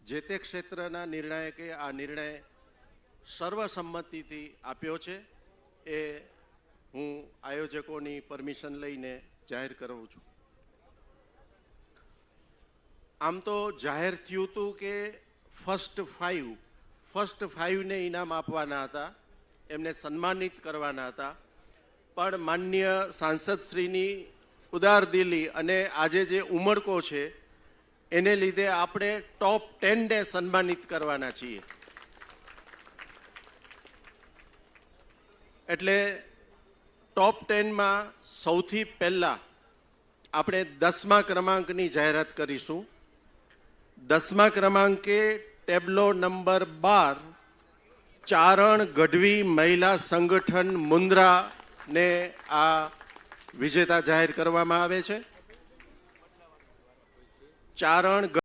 જે તે ક્ષેત્રના નિર્ણાયકે આ નિર્ણય સર્વસંમતિથી આપ્યો છે એ હું આયોજકોની પરમિશન લઈને જાહેર કરું છું. આમ તો જાહેર થયું હતું કે ફર્સ્ટ ફાઈવને ઇનામ આપવાના હતા, એમને સન્માનિત કરવાના હતા, પણ માનનીય સાંસદશ્રીની ઉદાર દિલી અને આજે જે ઉમળકો છે એને લીધે આપણે ટોપ 10ને સન્માનિત કરવાના છીએ. એટલે ટોપ 10માં સૌથી પહેલાં આપણે 10મા ક્રમાંકની જાહેરાત કરીશું. 10મા ક્રમાંકે ટેબ્લો નંબર 12 ચારણ ગઢવી મહિલા સંગઠન મુન્દ્રાને આ વિજેતા જાહેર કરવામાં આવે છે. ચારણ